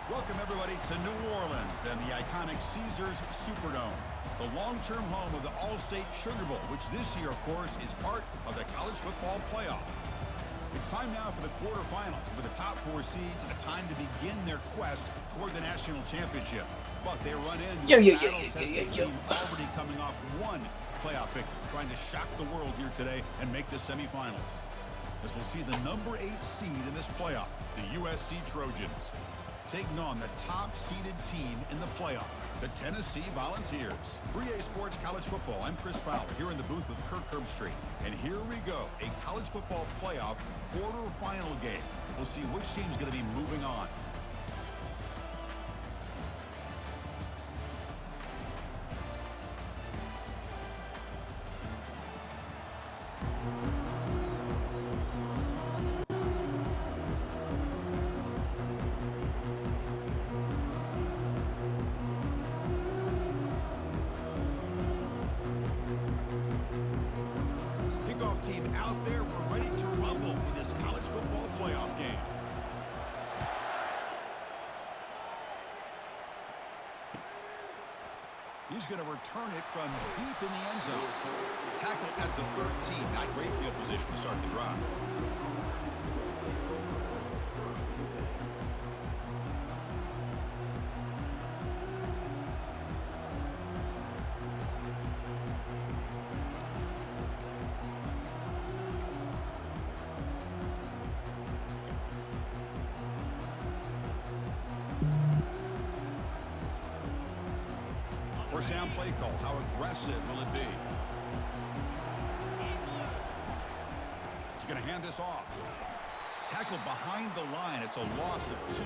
Welcome, everybody, to New Orleans and the iconic Caesars Superdome, the long-term home of the All-State Sugar Bowl, which this year, of course, is part of the college football playoff. It's time now for the quarterfinals. For the top four seeds, a time to begin their quest toward the national championship. But they run into a battle-tested team already coming off one playoff victory, trying to shock the world here today and make the semifinals. As we'll see the number 8 seed in this playoff, the USC Trojans, taking on the top-seeded team in the playoff, the Tennessee Volunteers. 3A Sports College Football, I'm Chris Fowler, here in the booth with Kirk Herbstreit. And here we go, a college football playoff quarterfinal game. We'll see which team's going to be moving on. Team out there, we're ready to rumble for this college football playoff game. He's going to return it from deep in the end zone. Tackle at the 13. Not great field position to start the drive. First down play call. How aggressive will it be? He's going to hand this off. Tackled behind the line. It's a loss of 2.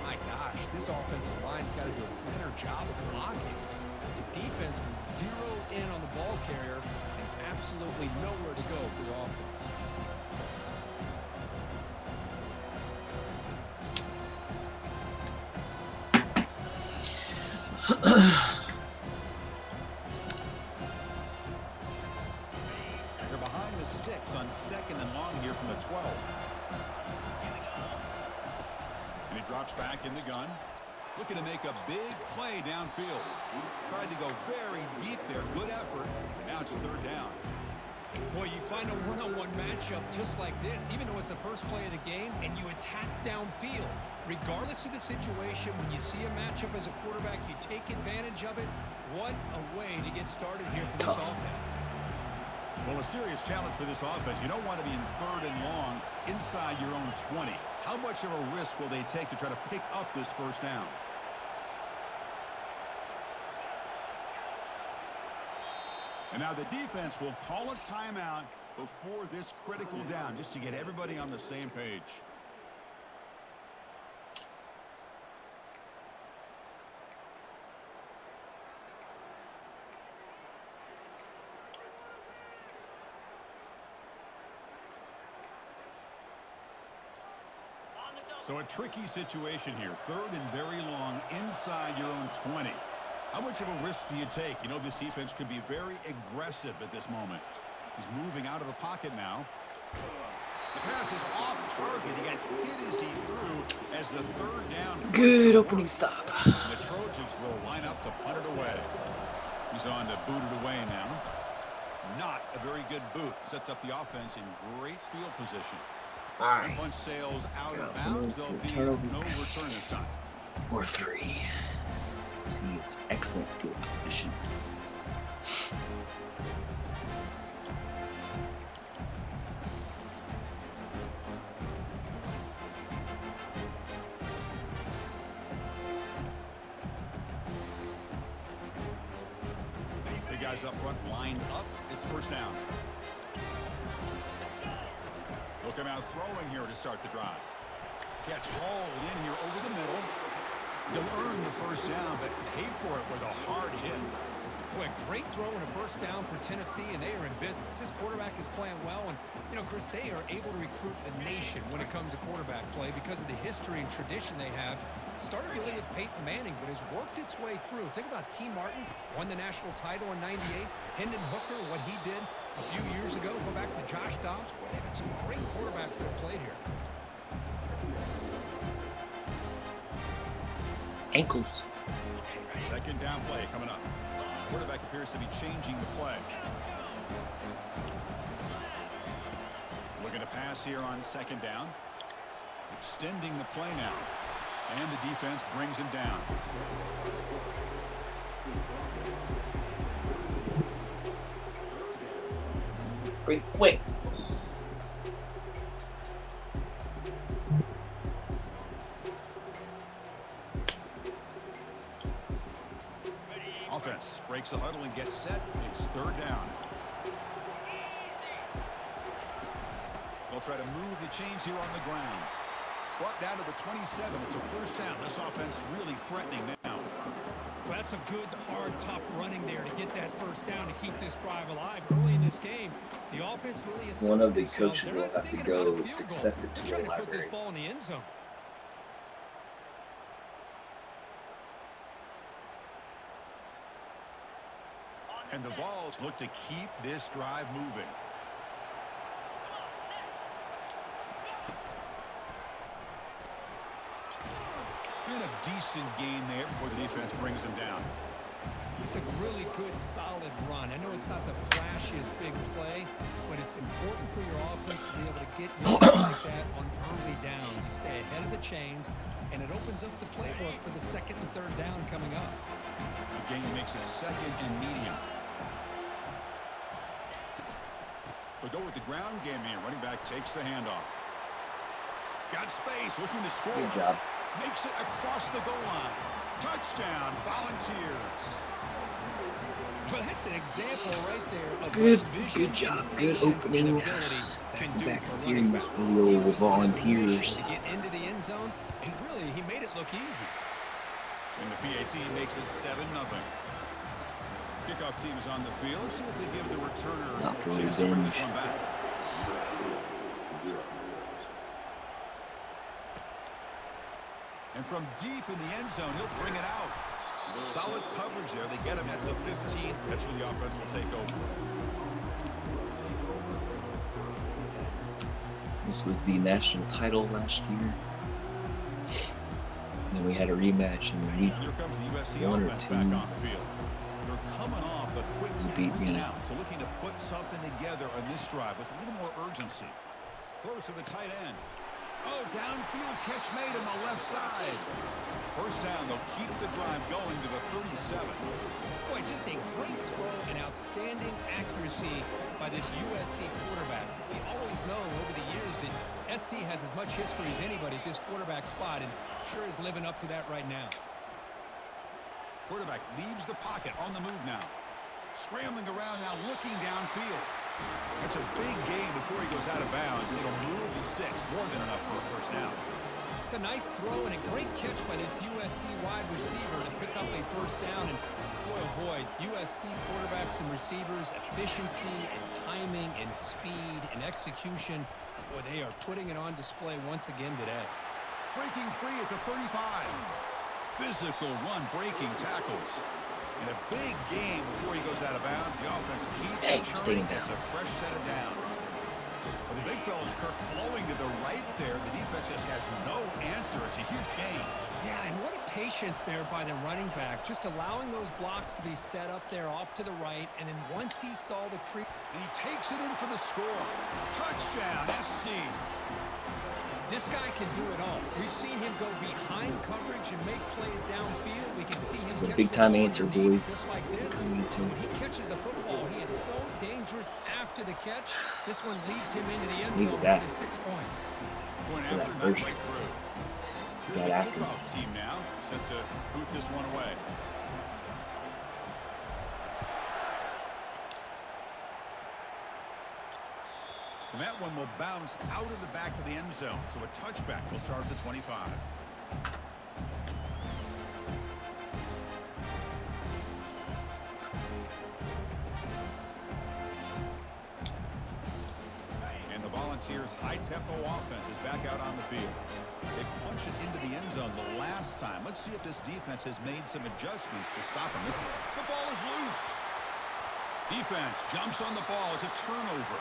My gosh, this offensive line's got to do a better job of blocking. The defense was zeroed in on the ball carrier and absolutely nowhere to go for the offense. They're behind the sticks on 2nd and long here from the 12. And he drops back in the gun. Looking to make a big play downfield. Tried to go very deep there. Good effort. Now it's 3rd down. Boy, you find a one-on-one matchup just like this, even though it's the first play of the game, and you attack downfield. Regardless of the situation, when you see a matchup as a quarterback, you take advantage of it. What a way to get started here for this offense. Well, a serious challenge for this offense. You don't want to be in 3rd and long inside your own 20. How much of a risk will they take to try to pick up this first down? And now the defense will call a timeout before this critical down, just to get everybody on the same page. So a tricky situation here. 3rd and very long inside your own 20. How much of a risk do you take? You know, this defense could be very aggressive at this moment. He's moving out of the pocket now. The pass is off target. He got hit as he threw as the 3rd down. Good opening stop. The Trojans will line up to punt it away. He's on to boot it away now. Not a very good boot. Sets up the offense in great field position. All right. Once sails out of bounds, there'll be no return this time. Or 3. See, it's excellent field position. The guys up front lined up. It's first down. They'll come out throwing here to start the drive. Catch hauled in here over the middle. You'll earn the first down, but pay for it with a hard hit. Boy, great throw and a first down for Tennessee, and they are in business. This quarterback is playing well, and, you know, Chris, they are able to recruit a nation when it comes to quarterback play because of the history and tradition they have. Started really with Peyton Manning, but has worked its way through. Think about T. Martin, won the national title in '98. Hendon Hooker, what he did a few years ago. Go back to Josh Dobbs. Boy, they've got some great quarterbacks that have played here. Ankles. Second down play coming up. Quarterback appears to be changing the play. Looking to pass here on second down. Extending the play now. And the defense brings him down. Pretty quick. Offense breaks the huddle and gets set. It's third down. They'll try to move the chains here on the ground. Brought down to the 27. It's a first down. This offense really threatening now. Well, that's a good, hard, tough running there to get that first down to keep this drive alive. Early in this game, the offense really is. One of the coaches will have to go accept it to the trying to put library. this ball in the end zone. And the Vols look to keep this drive moving. And a decent gain there before the defense brings him down. It's a really good, solid run. I know it's not the flashiest big play, but it's important for your offense to be able to get yards like that on early downs. You stay ahead of the chains, and it opens up the playbook for the second and third down coming up. The game makes it second and medium. They'll go with the ground game here. Running back takes the handoff. Got space, looking to score. Good job. Makes it across the goal line. Touchdown, Volunteers. Well, that's an example right there of Good job. Good opening back series for your Volunteers. To get into the end zone, and really, he made it look easy. And the PAT makes it 7-0. Kickoff team is on the field. Let's see if they give the returner Not for a chance to bring this revenge. one back. And from deep in the end zone, he'll bring it out. Solid coverage there. They get him at the 15. That's where the offense will take over. This was the national title last year. And then we had a rematch in week Here comes the USC 1 or offense 2. back on the field. They're coming off a quick You beat 3 and me. out. So looking to put something together on this drive with a little more urgency. Throws to the tight end. Oh, downfield catch made on the left side. First down, they'll keep the drive going to the 37. Boy, just a great throw and outstanding accuracy by this USC quarterback. We always know over the years that SC has as much history as anybody at this quarterback spot, and sure is living up to that right now. Quarterback leaves the pocket on the move now. Scrambling around now, looking downfield. That's a big gain before he goes out of bounds, and it'll move the sticks. More than enough for a first down. It's a nice throw and a great catch by this USC wide receiver to pick up a first down. And boy, oh boy, USC quarterbacks and receivers, efficiency and timing and speed and execution. Boy, they are putting it on display once again today. Breaking free at the 35. Physical run, breaking tackles. And a big game before he goes out of bounds. The offense keeps churning. That's a fresh set of downs. Well, the big fella's Kirk flowing to the right there. The defense just has no answer. It's a huge gain. Yeah, and what a patience there by the running back. Just allowing those blocks to be set up there off to the right. And then once he saw the creep. And he takes it in for the score. Touchdown, SC. This guy can do it all. We've seen him go behind coverage and make plays downfield. We can see him It's a catch big the time ball answer, underneath boys. just like this. Me too. When he catches a football, he is so dangerous after the catch. This one leads him into the end Leave zone that. for the 6 points. Going For after, that not first. right through. Here's Got the after. kickoff team now, set to boot this one away. And that one will bounce out of the back of the end zone. So a touchback will start at the 25. And the Volunteers' high-tempo offense is back out on the field. They punched it into the end zone the last time. Let's see if this defense has made some adjustments to stop him. The ball is loose. Defense jumps on the ball. It's a turnover.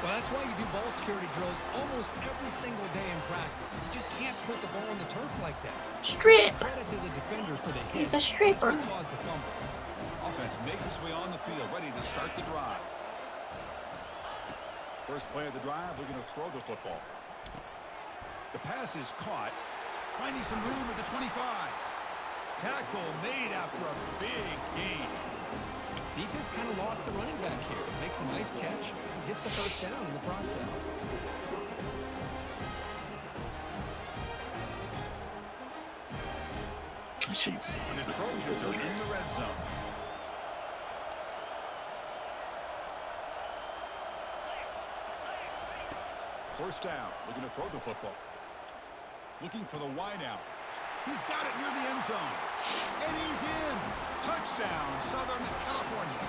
Well, that's why you do ball security drills almost every single day in practice. You just can't put the ball on the turf like that. Strip. Credit to the defender for the hit. He's a stripper. That's what caused the fumble. Offense makes its way on the field, ready to start the drive. First play of the drive, they're going to throw the football. The pass is caught, finding some room at the 25. Tackle made after a big gain. Defense kind of lost the running back here. Makes a nice catch, gets the first down in the process. I shouldn't say. And the Trojans are in the red zone. First down. We're going to throw the football. Looking for the wideout. He's got it near the end zone. And he's in. Touchdown, Southern California.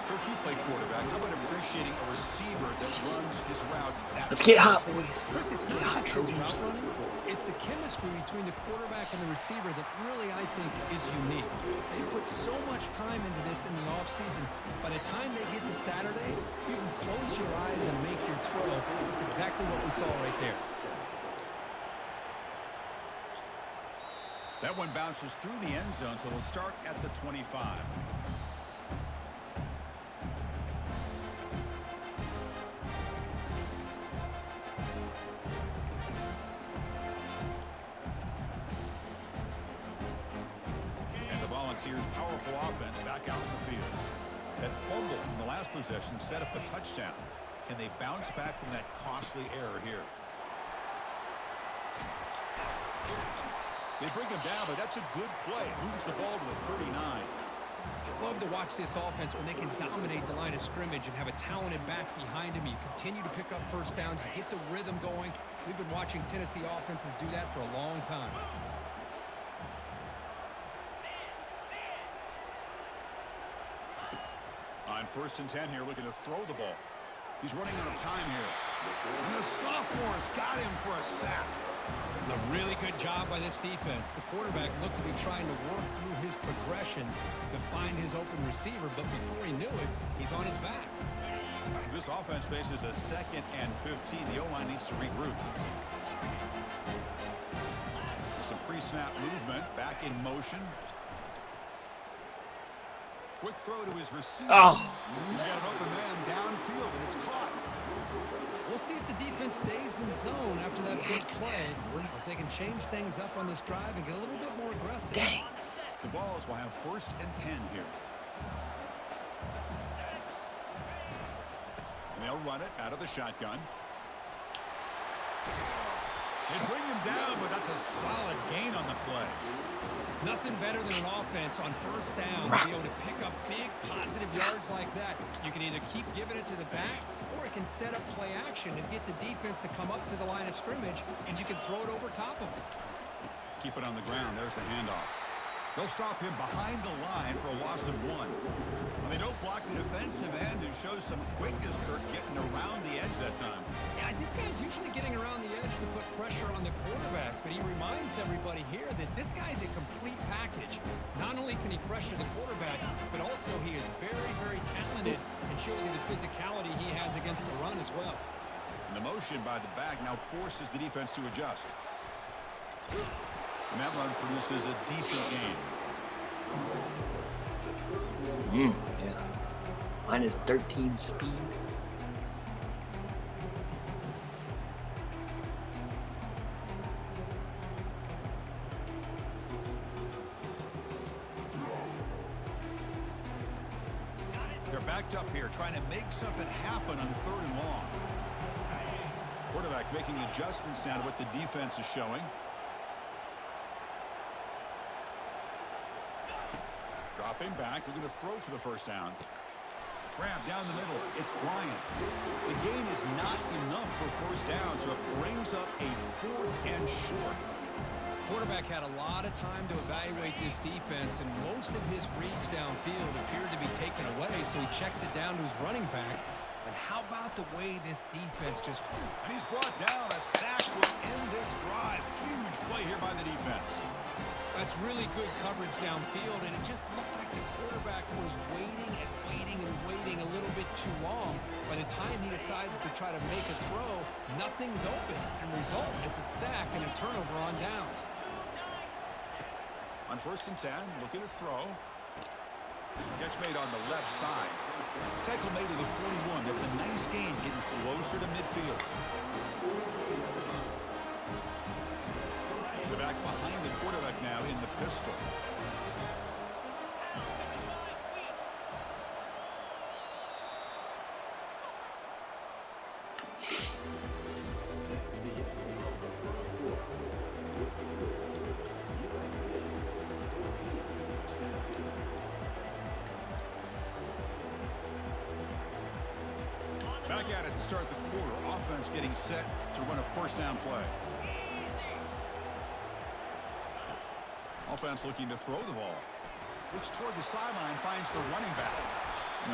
Kirk, you play quarterback. How about appreciating a receiver that runs his routes that Let's get hot, boys. Chris, it's not Get hot, just his route Trojans. running. It's the chemistry between the quarterback and the receiver that really, I think, is unique. They put so much time into this in the offseason. By the time they get to Saturdays, you can close your eyes and make your throw. It's exactly what we saw right there. That one bounces through the end zone, so they'll start at the 25. And the Volunteers' powerful offense back out in the field. That fumble in the last possession set up a touchdown. Can they bounce back from that costly error here? They bring him down, but that's a good play. Moves the ball to the 39. I love to watch this offense when they can dominate the line of scrimmage and have a talented back behind him. You continue to pick up first downs. You get the rhythm going. We've been watching Tennessee offenses do that for a long time. On 1st and 10 here, looking to throw the ball. He's running out of time here. And the sophomore's got him for a sack. A really good job by this defense. The quarterback looked to be trying to work through his progressions to find his open receiver, but before he knew it, he's on his back. This offense faces a 2nd and 15. The O-line needs to regroup. Some pre-snap movement, back in motion. Quick throw to his receiver. Oh. He's got an open man downfield, and it's caught. We'll see if the defense stays in zone after that big play. If they can change things up on this drive and get a little bit more aggressive. Dang. The Vols will have 1st and 10 here. And they'll run it out of the shotgun. They bring him down, but that's a solid gain on the play. Nothing better than an offense on 1st down to be able to pick up big positive yards like that. You can either keep giving it to the back, or it can set up play action and get the defense to come up to the line of scrimmage, and you can throw it over top of them. Keep it on the ground. There's the handoff. They'll stop him behind the line for a loss of 1. When they don't block the defensive end, it shows some quickness, Kirk, getting around the edge that time. Yeah, this guy's usually getting around the edge to put pressure on the quarterback, but he reminds everybody here that this guy's a complete package. Not only can he pressure the quarterback, but also he is very, very talented and shows you the physicality he has against the run as well. And the motion by the back now forces the defense to adjust. And that run produces a decent gain. Yeah. Minus 13 speed. They're backed up here, trying to make something happen on 3rd and long. Quarterback making adjustments now to what the defense is showing. Dropping back, they're going to throw for the 1st down. Grab down the middle, it's Bryant. The gain is not enough for 1st down, so it brings up a 4th and short. Quarterback had a lot of time to evaluate this defense, and most of his reads downfield appeared to be taken away, so he checks it down to his running back. But how about the way this defense just... And he's brought down. A sack will end this drive. Huge play here by the defense. That's really good coverage downfield, and it just looked like the quarterback was waiting and waiting and waiting a little bit too long. By the time he decides to try to make a throw, nothing's open, and result is a sack and a turnover on downs. On 1st and 10, looking to throw. Catch made on the left side. Tackle made to the 41. That's a nice gain, getting closer to midfield. The back behind the quarterback now in the pistol. Back at it to start the quarter. Offense getting set to run a 1st down play. Offense looking to throw the ball. Looks toward the sideline, finds the running back.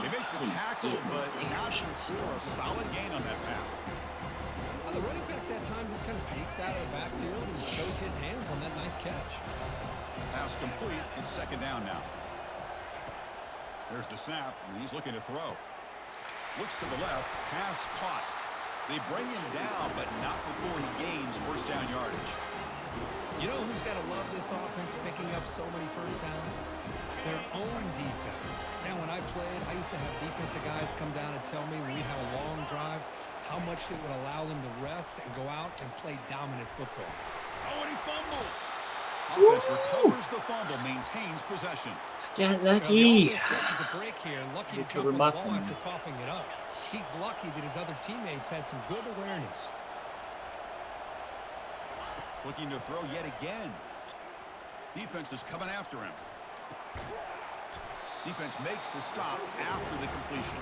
They make the tackle, but not score a solid gain on that pass. The running back that time just kind of sneaks out of the backfield and shows his hands on that nice catch. Pass complete. It's 2nd down now. There's the snap, and he's looking to throw. Looks to the left. Pass caught. They bring him down, but not before he gains 1st down yardage. You know who's got to love this offense picking up so many 1st downs? Their own defense. Now, when I played, I used to have defensive guys come down and tell me when we'd have a long drive how much it would allow them to rest and go out and play dominant football. Oh, and he fumbles. Offense recovers the fumble, maintains possession. Got lucky. Catches a break here. Lucky to jump on the ball after coughing it up. He's lucky that his other teammates had some good awareness. Looking to throw yet again. Defense is coming after him. Defense makes the stop after the completion.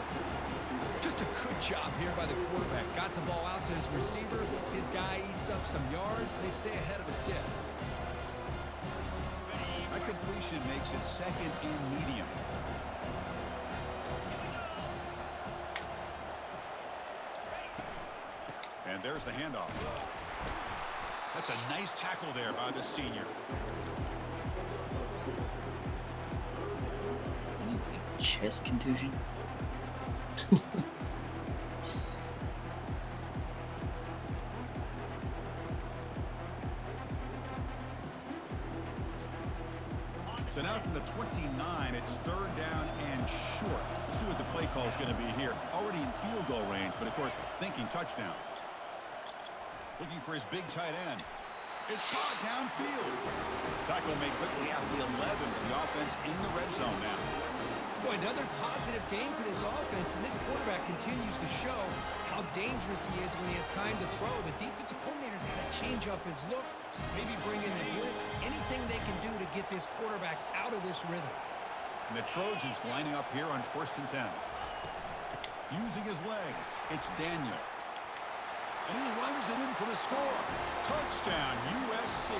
Just a good job here by the quarterback. Got the ball out to his receiver. His guy eats up some yards. They stay ahead of the sticks. That completion makes it 2nd and medium. And there's the handoff. That's a nice tackle there by the senior. Chest contusion. So now from the 29, it's 3rd down and short. Let's see what the play call is going to be here. Already in field goal range, but of course thinking touchdown. Looking for his big tight end. It's caught downfield. Tackle made quickly at the 11, but the offense in the red zone now. Boy, another positive game for this offense, and this quarterback continues to show how dangerous he is when he has time to throw. The defensive coordinator's got to change up his looks, maybe bring in the blitz, anything they can do to get this quarterback out of this rhythm. And the Trojans lining up here on 1st and 10. Using his legs, it's Daniel. And he runs it in for the score. Touchdown, USC.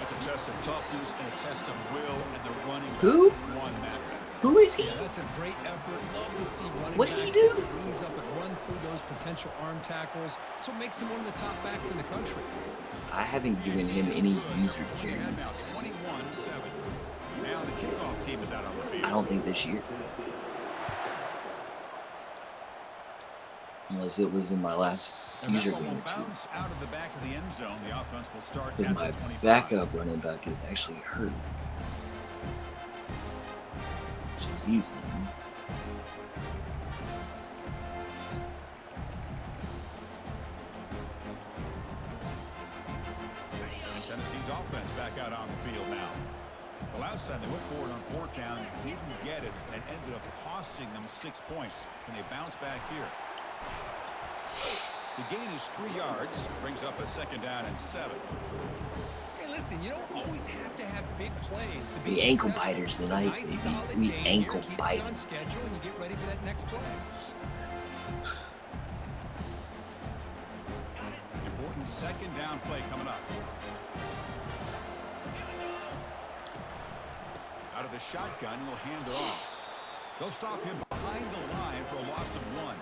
That's a test of toughness and a test of will, and the running back won that battle. Who is he? Yeah, that's a great effort. Love to see running What backs did he do? get their knees up and run through those potential arm tackles. That's what makes him one of the top backs in the country. I haven't given him any user Now carries. 21-7. Now the kickoff team is out on the field. I don't think this year. Unless it was in my last user game or two. Out of the back of the end zone. The offense will start Because at my the 25. backup running back is actually hurt. So he's in. And Tennessee's offense back out on the field now. The last time they went forward on 4th down, didn't get it, and it ended up costing them 6 points. Can they bounce back here? The gain is 3 yards, brings up a 2nd down and 7. Hey, listen, you don't always have to have big plays to be We ankle successful. biters It's a tonight, nice, baby. solid We game ankle here. Keeps bite. you on schedule, and you get ready for that next play. Important 2nd down play coming up. Out of the shotgun, he'll hand it off. They'll stop him behind the line for a loss of 1.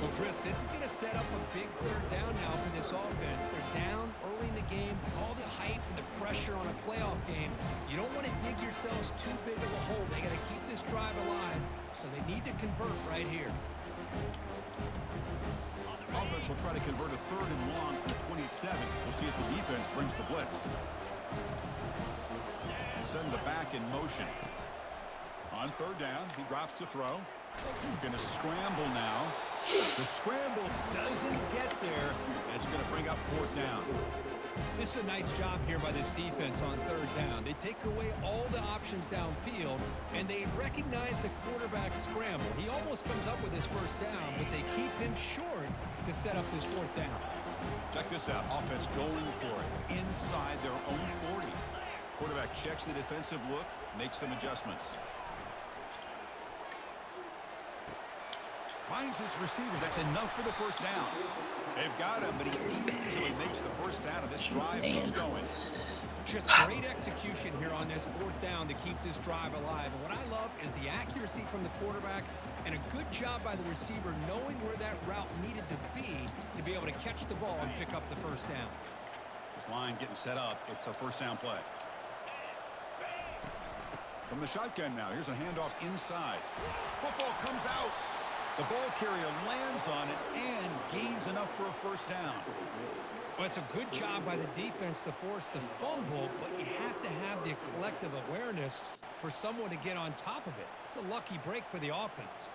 Well, Chris, this is going to set up a big third down now for this offense. They're down early in the game. With all the hype and the pressure on a playoff game, you don't want to dig yourselves too big of a hole. They got to keep this drive alive, so they need to convert right here. Offense will try to convert a 3rd and long from 27. We'll see if the defense brings the blitz. Send the back in motion. On 3rd down, he drops to throw. Going to scramble now. The scramble doesn't get there. And it's going to bring up 4th down. This is a nice job here by this defense on 3rd down. They take away all the options downfield, and they recognize the quarterback scramble. He almost comes up with his 1st down, but they keep him short to set up this 4th down. Check this out. Offense going for it inside their own 40. Quarterback checks the defensive look, makes some adjustments. Finds his receiver. That's enough for the 1st down. They've got him, but he easily makes the 1st down, and this drive keeps going. Just great execution here on this 4th down to keep this drive alive. And what I love is the accuracy from the quarterback and a good job by the receiver knowing where that route needed to be able to catch the ball and pick up the 1st down. This line getting set up. It's a 1st down play. From the shotgun now, here's a handoff inside. Football comes out. The ball carrier lands on it and gains enough for a 1st down. Well, it's a good job by the defense to force the fumble, but you have to have the collective awareness for someone to get on top of it. It's a lucky break for the offense.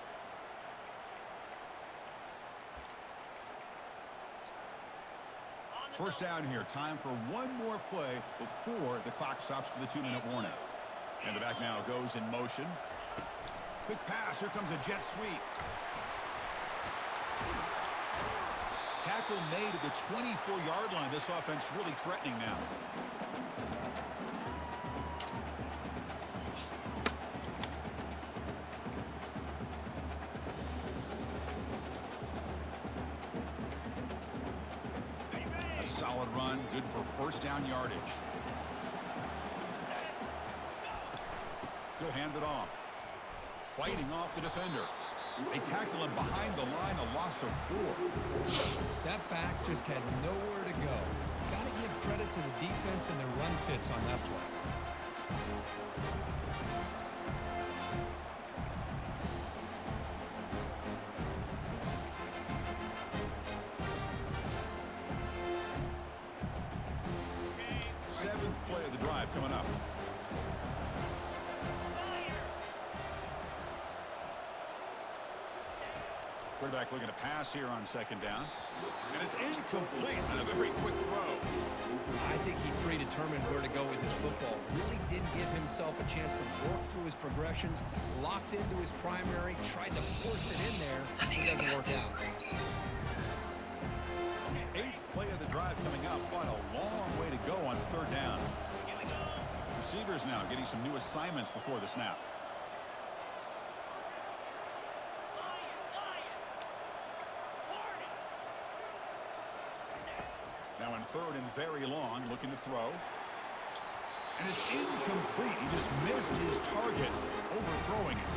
First down here. Time for one more play before the clock stops for the 2-minute warning. And the back now goes in motion. Quick pass. Here comes a jet sweep. Tackle made at the 24-yard line. This offense really threatening now. A solid run, good for 1st down yardage. He'll hand it off. Fighting off the defender. They tackle him behind the line, a loss of 4. That back just had nowhere to go. Got to give credit to the defense and their run fits on that play. Seventh play of the drive coming up. Quarterback looking to pass here on 2nd down. And it's incomplete on a very quick throw. I think he predetermined where to go with his football. Really did give himself a chance to work through his progressions, locked into his primary, tried to force it in there. I think it doesn't work out. 8th play of the drive coming up. What a long way to go on 3rd down. Receivers now getting some new assignments before the snap. Now in 3rd and very long, looking to throw. And it's incomplete. He just missed his target, overthrowing it.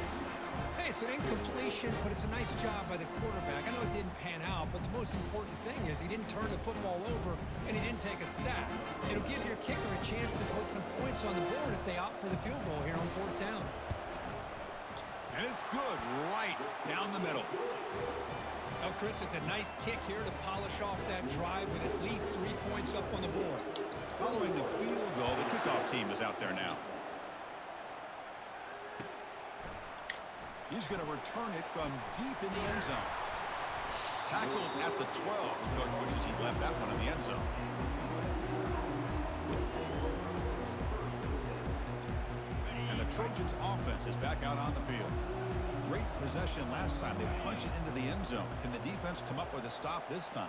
Hey, it's an incompletion, but it's a nice job by the quarterback. I know it didn't pan out, but the most important thing is he didn't turn the football over and he didn't take a sack. It'll give your kicker a chance to put some points on the board if they opt for the field goal here on 4th down. And it's good right down the middle. Now, Chris, it's a nice kick here to polish off that drive with at least 3 points up on the board. Following the field goal, the kickoff team is out there now. He's going to return it from deep in the end zone. Tackled at the 12. The coach wishes he'd left that one in the end zone. And the Trojans' offense is back out on the field. Great possession last time. They punched it into the end zone. Can the defense come up with a stop this time?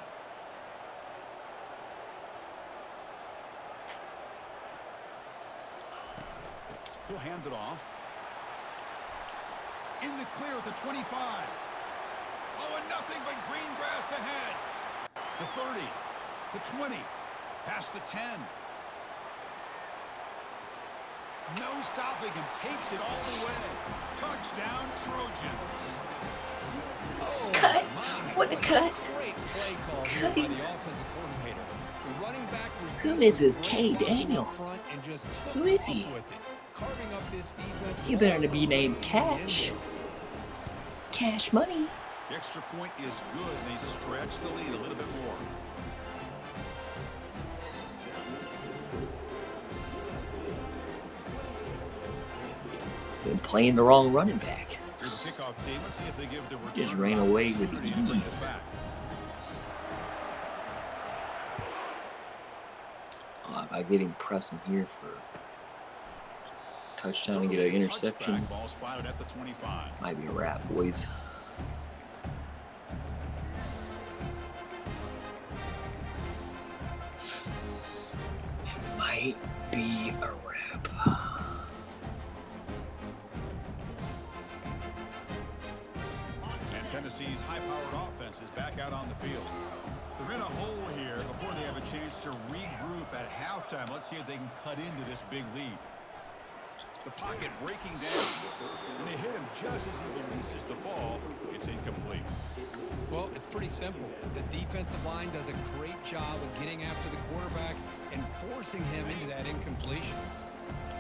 He'll hand it off. In the clear at the 25. Oh, and nothing but green grass ahead. The 30, the 20, past the 10. No stopping him. Takes it all the way. Touchdown, Trojans. cut. What a cut. Great play call here Cut by him. the offensive coordinator. The running back Who is this received K. some great Daniel? blocking up front and just took Who is off he? with it, carving up this defense You all better the be way named into the end Cash. zone. Cash money. The extra point is good, and they stretch the lead a little bit more. Been playing the wrong running back. Here's the kickoff team. Let's see if they give the return Just ran away with opportunity to bring ease. us back. If I get him pressing here for touchdown and get an interception, Touchback, ball spotted at the 25. might be a wrap, boys. It might be a wrap. And Tennessee's high-powered offense is back out on the field. They're in a hole here before they have a chance to regroup at halftime. Let's see if they can cut into this big lead. The pocket breaking down, and they hit him just as he releases the ball. It's incomplete. Well, it's pretty simple. The defensive line does a great job of getting after the quarterback and forcing him into that incompletion.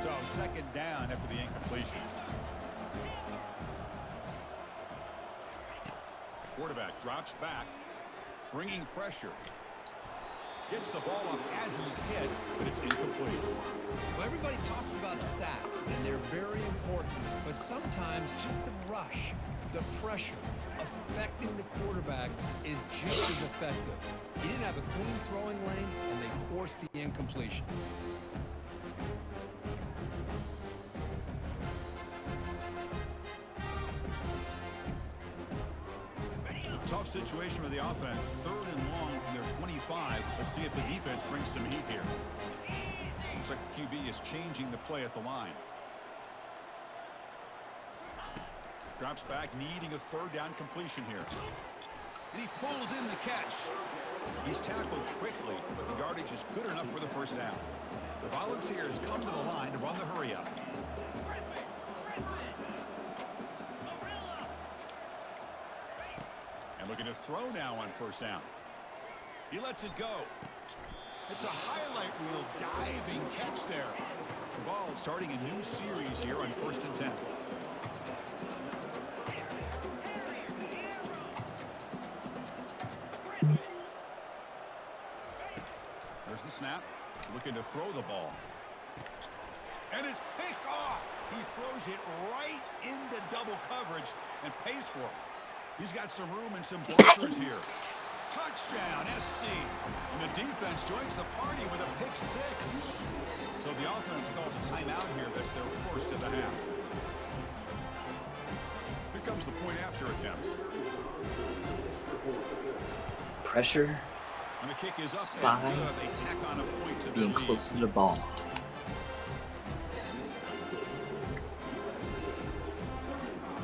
So second down after the incompletion. Quarterback drops back, bringing pressure. Gets the ball off as he's hit, but it's incomplete. Well, everybody talks about sacks, and they're very important. But sometimes just the rush, the pressure, affecting the quarterback is just as effective. He didn't have a clean throwing lane, and they forced the incompletion. Tough situation for the offense. 3rd and long from their 25. Let's see if the defense brings some heat here. Looks like the QB is changing the play at the line. Drops back, needing a 3rd down completion here. And he pulls in the catch. He's tackled quickly, but the yardage is good enough for the 1st down. The Volunteers come to the line to run the hurry up. And looking to throw now on 1st down. He lets it go. It's a highlight reel diving catch there. The ball starting a new series here on 1st and 10. There's the snap. Looking to throw the ball. And it's picked off. He throws it right into double coverage and pays for it. He's got some room and some blockers here. Touchdown, SC. And the defense joins the party with a pick 6. So the offense calls a timeout here. That's their 1st of the half. Here comes the point after attempt. Pressure, And the kick is up Spy. and good. They tack on a point to the being lead. close to the ball.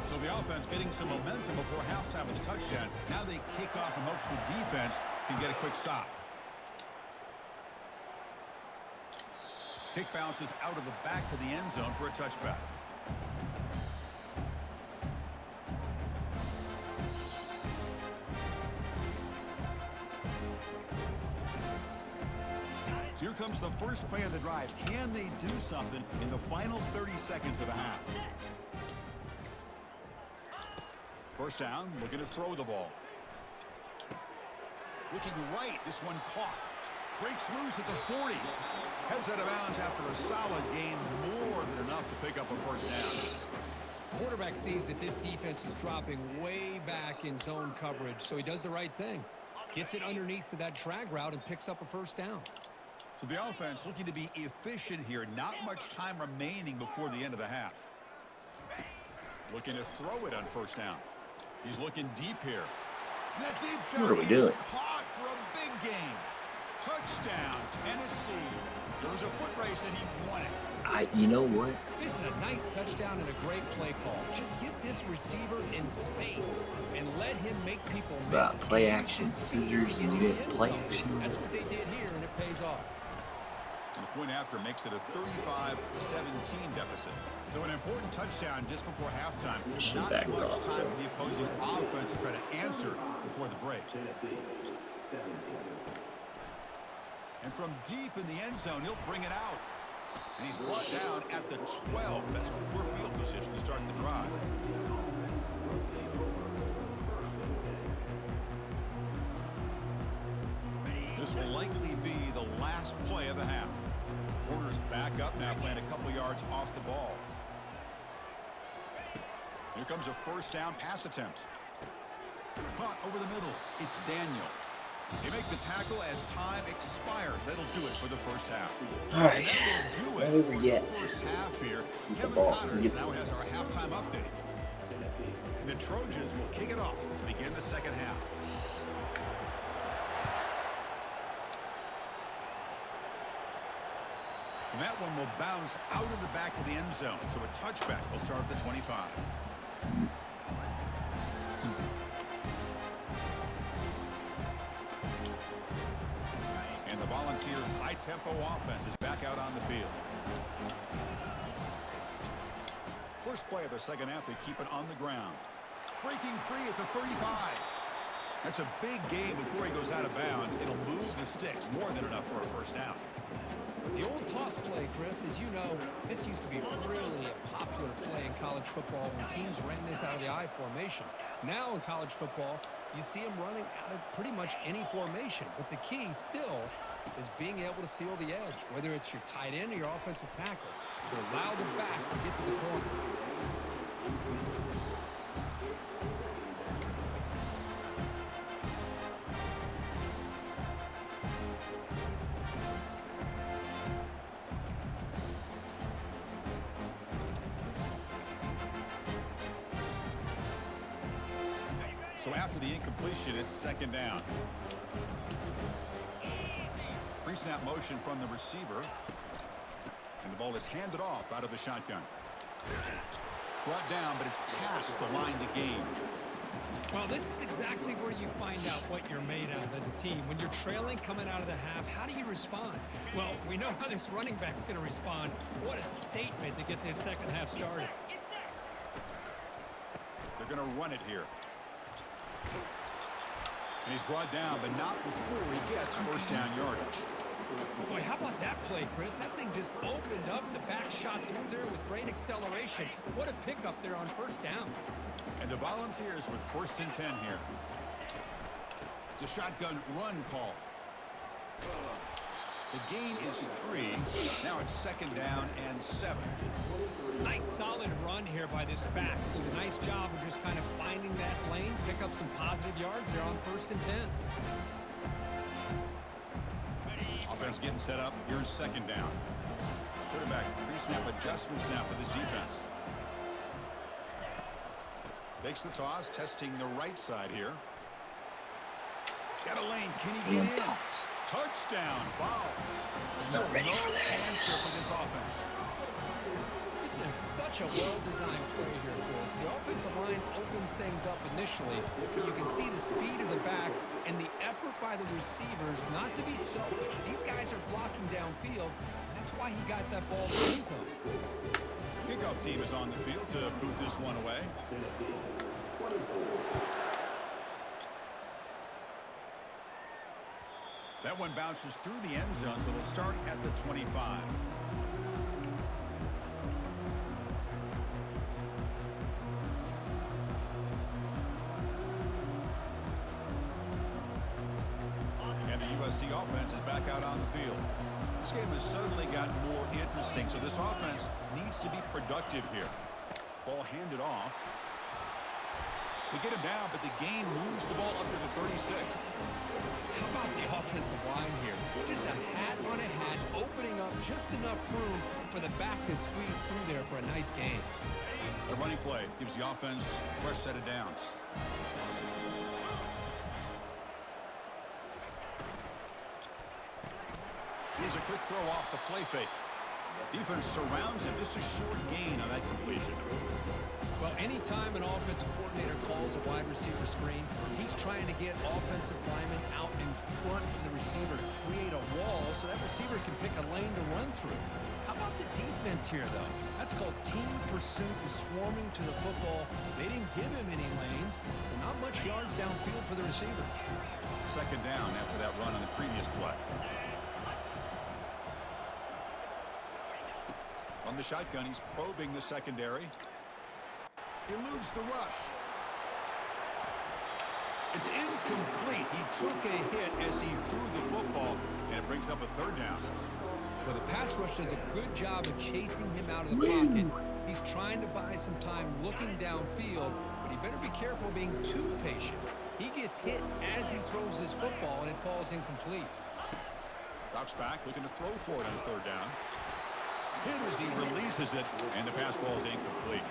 So the offense getting some momentum before halftime with a touchdown. Now they kick off in hopes the defense can get a quick stop. Kick bounces out of the back to the end zone for a touchback. So here comes the first play of the drive. Can they do something in the final 30 seconds of the half? 1st down, looking to throw the ball. Looking right, this one caught. Breaks loose at the 40. Heads out of bounds after a solid gain, more than enough to pick up a 1st down. Quarterback sees that this defense is dropping way back in zone coverage, so he does the right thing. Gets it underneath to that drag route and picks up a 1st down. So the offense looking to be efficient here. Not much time remaining before the end of the half. Looking to throw it on 1st down. He's looking deep here. And that deep shot What are we is doing? caught for a big gain. Touchdown, Tennessee. There was a foot race and he won it. You know what? This is a nice touchdown and a great play call. Just get this receiver in space and let him make people About miss. play and action use his speed to Caesars get and to you the get end play zone. action. That's what they did here, and it pays off. And the point after makes it a 35-17 deficit. So an important touchdown just before halftime. Not much time for the opposing offense to try to answer before the break. And from deep in the end zone, he'll bring it out. And he's brought down at the 12. That's poor field position to start the drive. This will likely be the last play of the half. Warner's back up now, playing a couple yards off the ball. Here comes a first down pass attempt. Caught over the middle. It's Daniel. They make the tackle as time expires. That'll do it for the first half. All right, it's not over yet. First half here. The Kevin ball Connors now has our halftime update. The Trojans will kick it off to begin the second half. And that one will bounce out of the back of the end zone. So a touchback will start at the 25. And the Volunteers' high-tempo offense is back out on the field. First play of the second half, they keep it on the ground. Breaking free at the 35. That's a big gain before he goes out of bounds. It'll move the sticks, more than enough for a first down. The old toss play, Chris, as you know, this used to be really a popular play in college football when teams ran this out of the I formation. Now in college football, you see them running out of pretty much any formation. But the key still is being able to seal the edge, whether it's your tight end or your offensive tackle, to allow the back to get to the corner. So after the incompletion, it's second down. Pre-snap motion from the receiver. And the ball is handed off out of the shotgun. Brought down, but it's past the line to gain. Well, this is exactly where you find out what you're made of as a team. When you're trailing coming out of the half, how do you respond? Well, we know how this running back's going to respond. What a statement to get this second half started. They're going to run it here. And he's brought down, but not before he gets first down yardage. Boy, how about that play, Chris? That thing just opened up. The back shot through there with great acceleration. What a pickup there on first down. And the Volunteers with first and 10 here. It's a shotgun run call. The gain is 3. Now it's second down and 7. Nice solid run here by this back. Did a nice job of just kind of finding that lane, pick up some positive yards there on first and 10. Offense getting set up. Here's second down. Quarterback pre-snap adjustments now for this defense. Takes the toss, testing the right side here. Got a lane. Can he get in? Touchdown. Fouls. Still ready for that. Answer for this offense. This is such a well-designed play here, Chris. The offensive line opens things up initially, but you can see the speed of the back and the effort by the receivers not to be selfish. These guys are blocking downfield. That's why he got that ball in the end zone. Kickoff team is on the field to boot this one away. That one bounces through the end zone, so they'll start at the 25. And the USC offense is back out on the field. This game has certainly gotten more interesting, so this offense needs to be productive here. Ball handed off. They get him down, but the gain moves the ball up to the 36. How about the offensive line here? Just a hat on a hat, opening up just enough room for the back to squeeze through there for a nice gain. The running play gives the offense a fresh set of downs. Here's a quick throw off the play fake. Defense surrounds him. Just a short gain on that completion. Well, anytime an offensive coordinator calls a wide receiver screen, he's trying to get offensive linemen out in front of the receiver to create a wall so so that receiver can pick a lane to run through. How about the defense here, though? That's called team pursuit and swarming to the football. They didn't give him any lanes, so not much yards downfield for the receiver. Second down after that run on the previous play. On the shotgun, he's probing the secondary. Eludes the rush. It's incomplete. He took a hit as he threw the football, and it brings up a third down. Well, the pass rush does a good job of chasing him out of the pocket. He's trying to buy some time looking downfield, but he better be careful being too patient. He gets hit as he throws this football, and it falls incomplete. Drops back, looking to throw for it on third down. Hit as he releases it, and the pass ball is incomplete.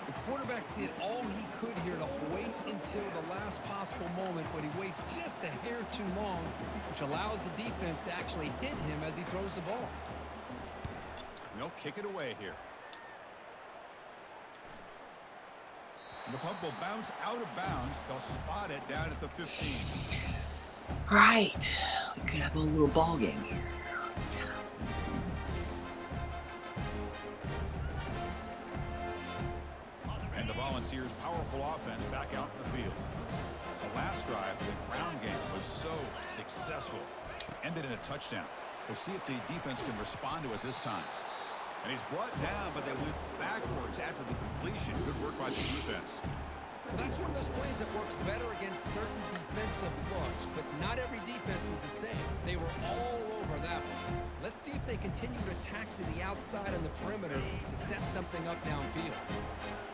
The quarterback did all he could here to wait until the last possible moment, but he waits just a hair too long, which allows the defense to actually hit him as he throws the ball. They'll kick it away here. And the punt will bounce out of bounds. They'll spot it down at the 15. Right. We could have a little ball game here. And the Volunteers' powerful offense back out in the field. The last drive, the ground game, was so successful. Ended in a touchdown. We'll see if the defense can respond to it this time. And he's brought down, but they went backwards after the completion. Good work by the defense. Well, that's one of those plays that works better against certain defensive looks, but not every defense is the same. They were all over that one. Let's see if they continue to attack to the outside on the perimeter to set something up downfield.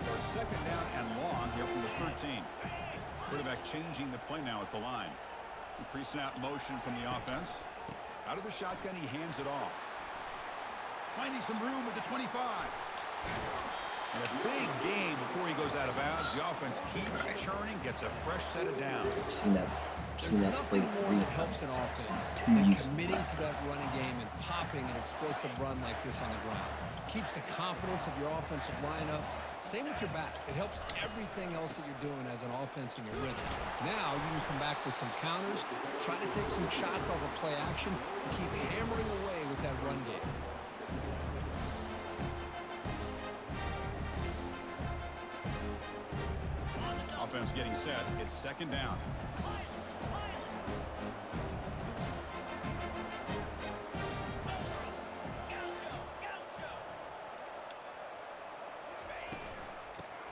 So it's second down and long here from the 13. Quarterback changing the play now at the line. Pre-snap motion from the offense. Out of the shotgun, he hands it off. Finding some room at the 25. And a big gain before he goes out of bounds. The offense keeps churning, gets a fresh set of downs. Seen that play There's nothing more that helps an offense than committing to that running game and popping an explosive run like this on the ground. Keeps the confidence of your offensive lineup. Same with your back. It helps everything else that you're doing as an offense in your rhythm. Now you can come back with some counters, try to take some shots off of play action, and keep hammering away with that run game. Offense getting set. It's second down.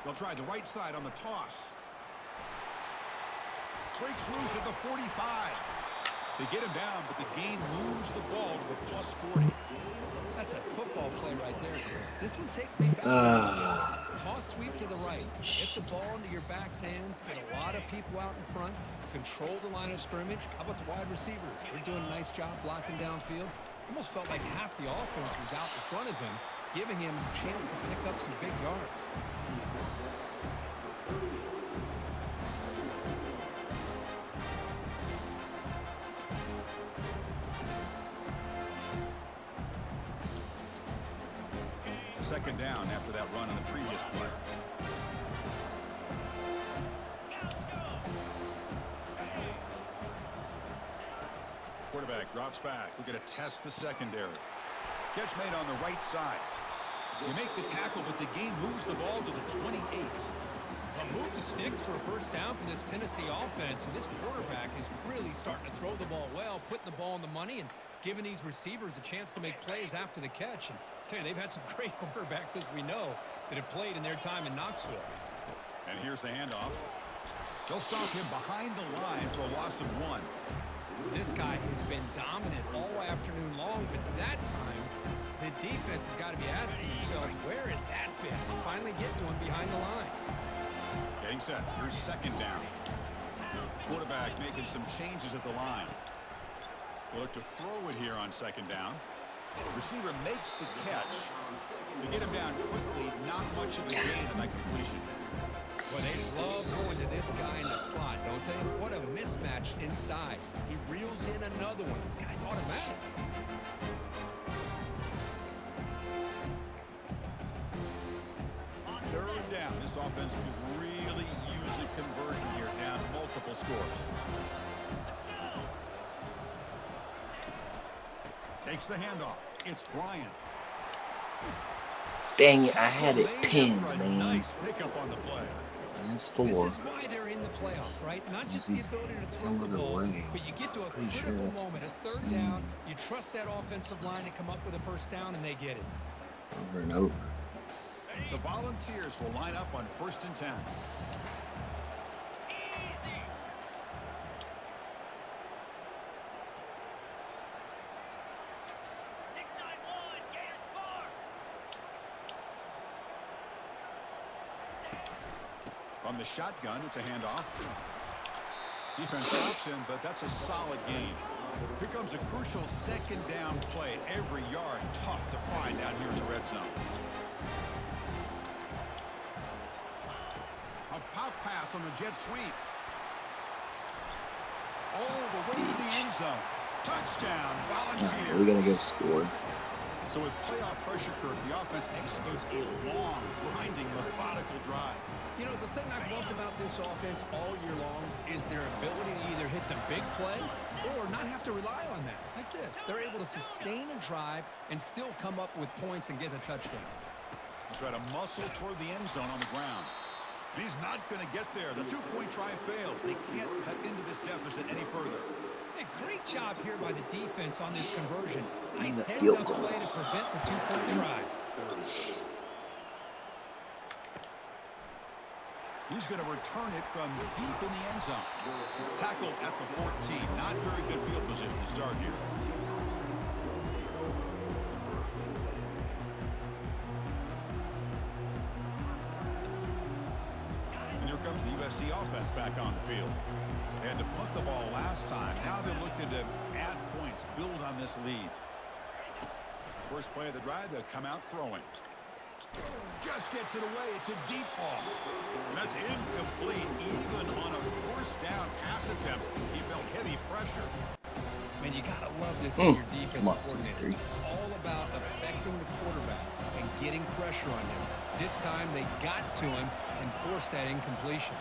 They'll try the right side on the toss. Breaks loose at the 45. They get him down, but the gain moves the ball to the plus 40. That's a football play right there, Chris. This one takes me back. Toss sweep to the right. Get the ball into your back's hands. Get a lot of people out in front. Control the line of scrimmage. How about the wide receivers? They're doing a nice job blocking downfield. Almost felt like half the offense was out in front of him, giving him a chance to pick up some big yards. Second down after that run on the previous play. Quarterback drops back. We're going to test the secondary. Catch made on the right side. You make the tackle, but the game moves the ball to the 28. Move the sticks for a first down for this Tennessee offense, and this quarterback is really starting to throw the ball well, putting the ball in the money and giving these receivers a chance to make plays after the catch. And tell you, they've had some great quarterbacks, as we know, that have played in their time in Knoxville. And here's the handoff. They'll stop him behind the line for a loss of 1. This guy has been dominant all afternoon long, but that time, the defense has got to be asking themselves, where has that been? They finally get to him behind the line. Getting set. Here's second down. Quarterback making some changes at the line. We'll look to throw it here on second down. Receiver makes the catch. To get him down quickly, not much of a gain on that completion. Well, they love going to this guy in the slot, don't they? What a mismatch inside. He reels in another one. This guy's automatic. Third down. This offense could really use a conversion here, down multiple scores. Takes the handoff. It's Bryant. Dang it, I had it pinned, After a man. nice pickup on the play. That's 4. This is why they're in the playoffs, right? Not just the ability to throw the ball, but you get to a critical moment, a third down, you trust that offensive line to come up with a first down, and they get it. Over and over. The Volunteers will line up on 1st and 10. From the shotgun, it's a handoff. Defense stops him, but that's a solid gain. Here comes a crucial 2nd down play. Every yard tough to find down here in the red zone. A pop pass on the jet sweep. All the way to the end zone. Touchdown, Volunteers. We're going to go score. So with playoff pressure curve, the offense executes a long, grinding, methodical drive. You know, the thing I've loved about this offense all year long is their ability to either hit the big play or not have to rely on that. Like this. They're able to sustain a drive and still come up with points and get a touchdown. He'll try to muscle toward the end zone on the ground. And he's not going to get there. The 2-point try fails. They can't cut into this deficit any further. Hey, great job here by the defense on this conversion. Nice The heads-up field goal. play to prevent the 2-point try. He's going to return it from deep in the end zone. Tackled at the 14. Not very good field position to start here. And here comes the USC offense back on the field. They had to punt the ball last time. Now they're looking to add points, build on this lead. First play of the drive, they'll come out throwing. Just gets it away. It's a deep ball. And that's incomplete. Even on a 1st down pass attempt, he felt heavy pressure. Man, you got to love this in your defensive Come on, coordinator. 63. It's all about affecting the quarterback and getting pressure on him. This time they got to him and forced that incompletion.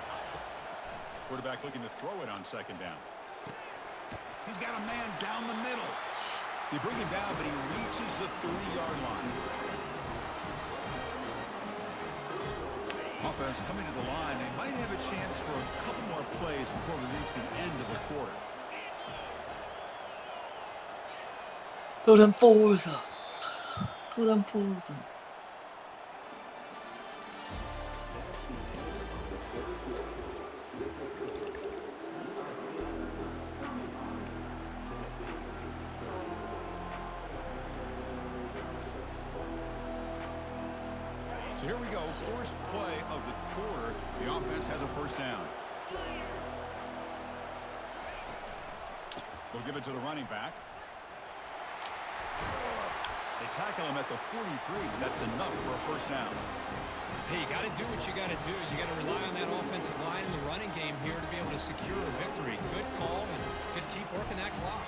Quarterback looking to throw it on 2nd down. He's got a man down the middle. They bring him down, but he reaches the 30-yard line. Offense coming to the line. They might have a chance for a couple more plays before we reach the end of the quarter. Throw them 4s up. Throw them 4s up. So here we go, first play of the quarter. The offense has a 1st down. We'll give it to the running back. They tackle him at the 43, but that's enough for a 1st down. Hey, you got to do what you got to do. You got to rely on that offensive line in the running game here to be able to secure a victory. Good call, and just keep working that clock.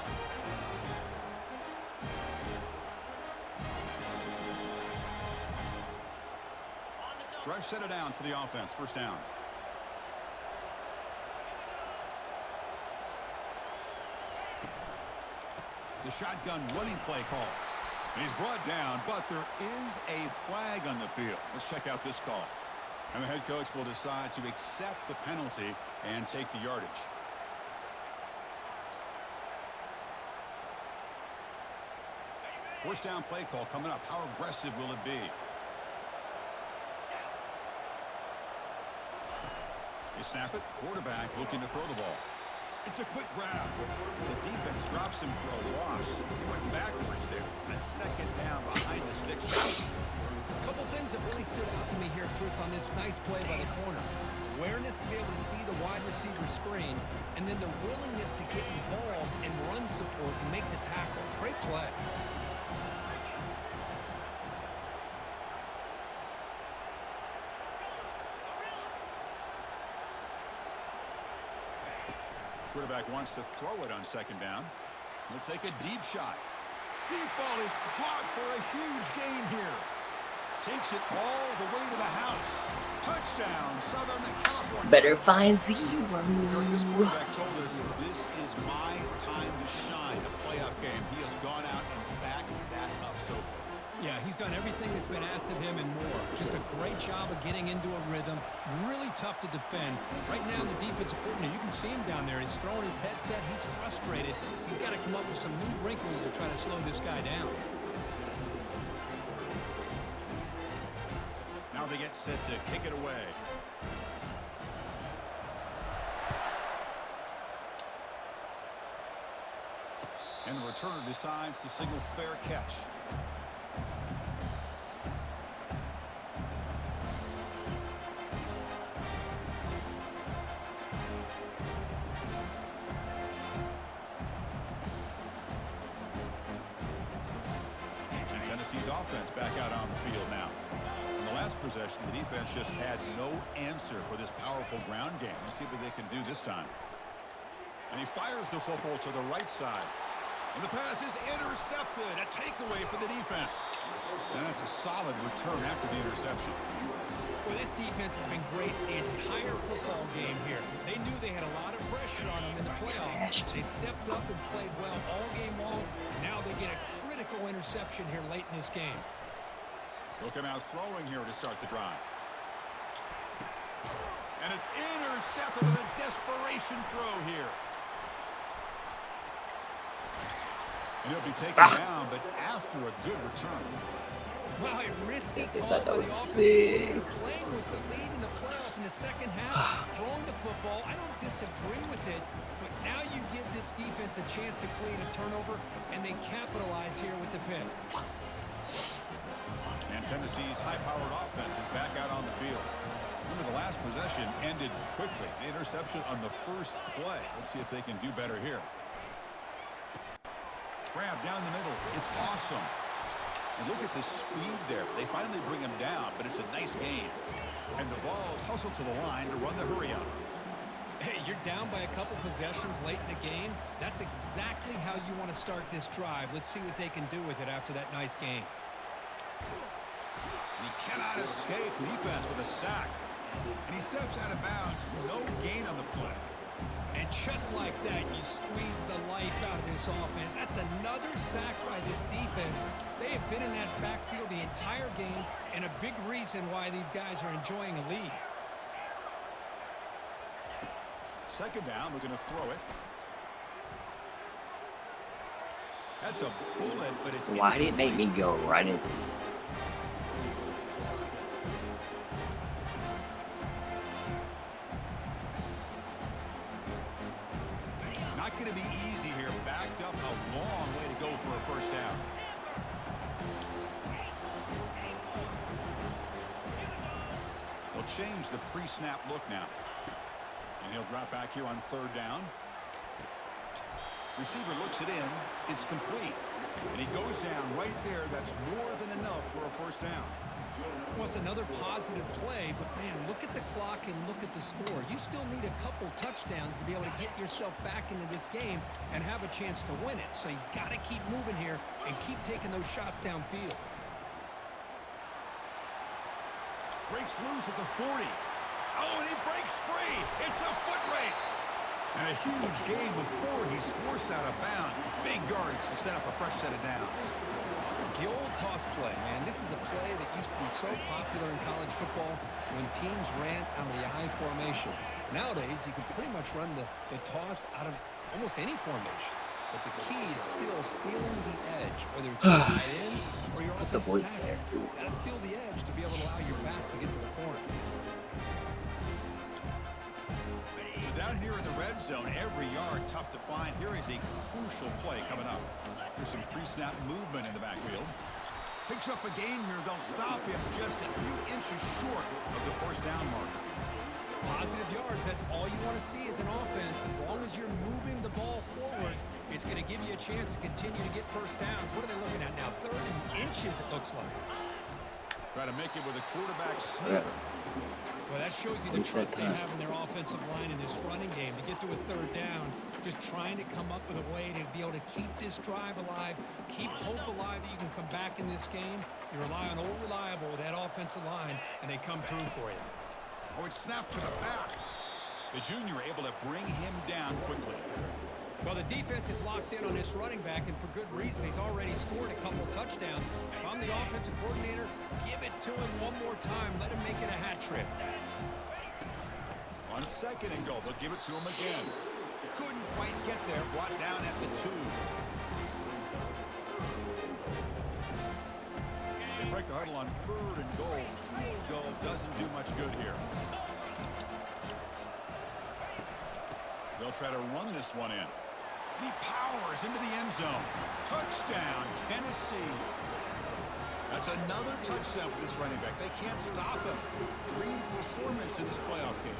Fresh set of downs for the offense. 1st down. The shotgun running play call. And he's brought down, but there is a flag on the field. Let's check out this call. And the head coach will decide to accept the penalty and take the yardage. First down play call coming up. How aggressive will it be? They snap it. Quarterback looking to throw the ball. It's a quick grab. The defense drops him for a loss. He went backwards there. A 2nd down behind the sticks. A couple things that really stood out to me here, Chris, on this nice play by the corner. Awareness to be able to see the wide receiver screen, and then the willingness to get involved and run support and make the tackle. Great play. Quarterback wants to throw it on 2nd down. He'll take a deep shot. Deep ball is caught for a huge gain here. Takes it all the way to the house. Touchdown, Southern California. Better find 0. This quarterback told us this is my time to shine. A playoff game. He has gone out and back done everything that's been asked of him and more. Just a great job of getting into a rhythm. Really tough to defend. Right now, the defensive coordinator, you can see him down there. He's throwing his headset. He's frustrated. He's got to come up with some new wrinkles to try to slow this guy down. Now they get set to kick it away. And the returner decides to signal fair catch. And Tennessee's offense back out on the field now. In the last possession, the defense just had no answer for this powerful ground game. Let's see what they can do this time. And he fires the football to the right side. And the pass is intercepted. A takeaway for the defense. And that's a solid return after the interception. Well, this defense has been great the entire football game here. They knew they had a lot of pressure on them in the playoffs. They stepped up and played well all game long. Now they get a critical interception here late in this game. They'll come out throwing here to start the drive. And it's intercepted with a desperation throw here. And he'll be taken down, but after a good return. Wow, a risky call That by the was offensive coordinator, 6. playing with the lead in the playoff in the second half, throwing the football. I don't disagree with it, but now you give this defense a chance to create a turnover, and they capitalize here with the pick. And Tennessee's high-powered offense is back out on the field. Remember, the last possession ended quickly. The interception on the first play. Let's see if they can do better here. Grab down the middle. It's awesome. And look at the speed there. They finally bring him down, but it's a nice game. And the Vols hustle to the line to run the hurry up. Hey, you're down by a couple possessions late in the game. That's exactly how you want to start this drive. Let's see what they can do with it after that nice game. And he cannot escape the defense with a sack. And he steps out of bounds. No gain on the play. And just like that, you squeeze the life out of this offense. That's another sack by this defense. They have been in that backfield the entire game, and a big reason why these guys are enjoying a lead. Second down, we're going to throw it. That's a bullet, but it's... Why did it make me go right into it? Not going to be easy here. Backed up a long way to go for a first down. They'll change the pre-snap look now. And he'll drop back here on third down. Receiver looks it in. It's complete. And he goes down right there. That's more than enough for a first down. Well, it's another positive play, but, man, look at the clock and look at the score. You still need a couple touchdowns to be able to get yourself back into this game and have a chance to win it. So you got to keep moving here and keep taking those shots downfield. Breaks loose at the 40. Oh, and he breaks free. It's a foot race. And a huge gain before he's forced out of bounds. Big yardage to set up a fresh set of downs. The old toss play, man. This is a play that used to be so popular in college football when teams ran on the I formation. Nowadays, you can pretty much run the toss out of almost any formation. But the key is still sealing the edge, whether it's your tight end or your Put the offensive blitz there, tackle. too. Got to seal the edge to be able to allow your back to get to the corner. So down here in the red zone, every yard tough to find. Here is a crucial play coming up. There's some pre-snap movement in the backfield. Picks up a gain here. They'll stop him just a few inches short of the first down marker. Positive yards, that's all you want to see as an offense. As long as you're moving the ball forward, it's going to give you a chance to continue to get first downs. What are they looking at now? 3rd and inches, it looks like. Try to make it with a quarterback sneak. Well, that shows you the trust they have in their offensive line in this running game. To get to a 3rd down, just trying to come up with a way to be able to keep this drive alive, keep hope alive that you can come back in this game. You rely on Old Reliable with that offensive line, and they come through for you. Oh, it's snapped to the back. The junior able to bring him down quickly. Well, the defense is locked in on this running back, and for good reason. He's already scored a couple touchdowns. If I'm the offensive coordinator, give it to him one more time. Let him make it a hat trick. On 2nd and goal, they'll give it to him again. Couldn't quite get there, brought down at the 2. They break the huddle on 3rd and goal. Field goal doesn't do much good here. They'll try to run this one in. He powers into the end zone. Touchdown, Tennessee. That's another touchdown for this running back. They can't stop him. Dream performance in this playoff game.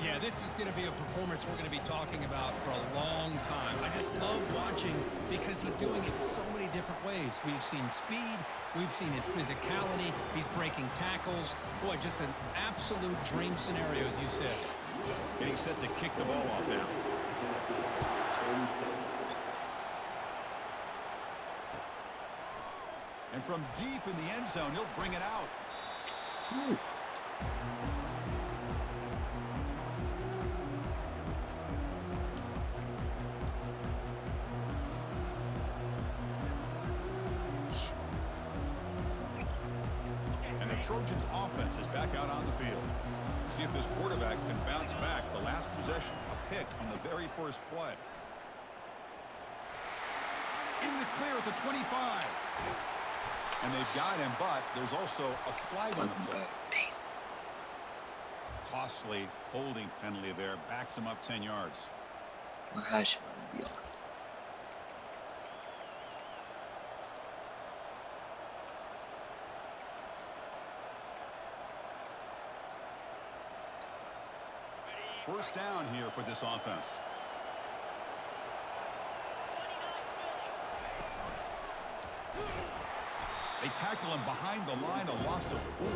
Yeah, this is going to be a performance we're going to be talking about for a long time. I just love watching because he's doing it so many different ways. We've seen speed. We've seen his physicality. He's breaking tackles. Boy, just an absolute dream scenario, as you said. Getting set to kick the ball off now. And from deep in the end zone, he'll bring it out. Ooh. And the Trojans' offense is back out on the field. See if this quarterback can bounce back. The last possession, a pick on the very first play. In the clear at the 25. And they've got him, but there's also a flag on the play. Costly holding penalty there. Backs him up 10 yards. First down here for this offense. They tackle him behind the line, a loss of 4.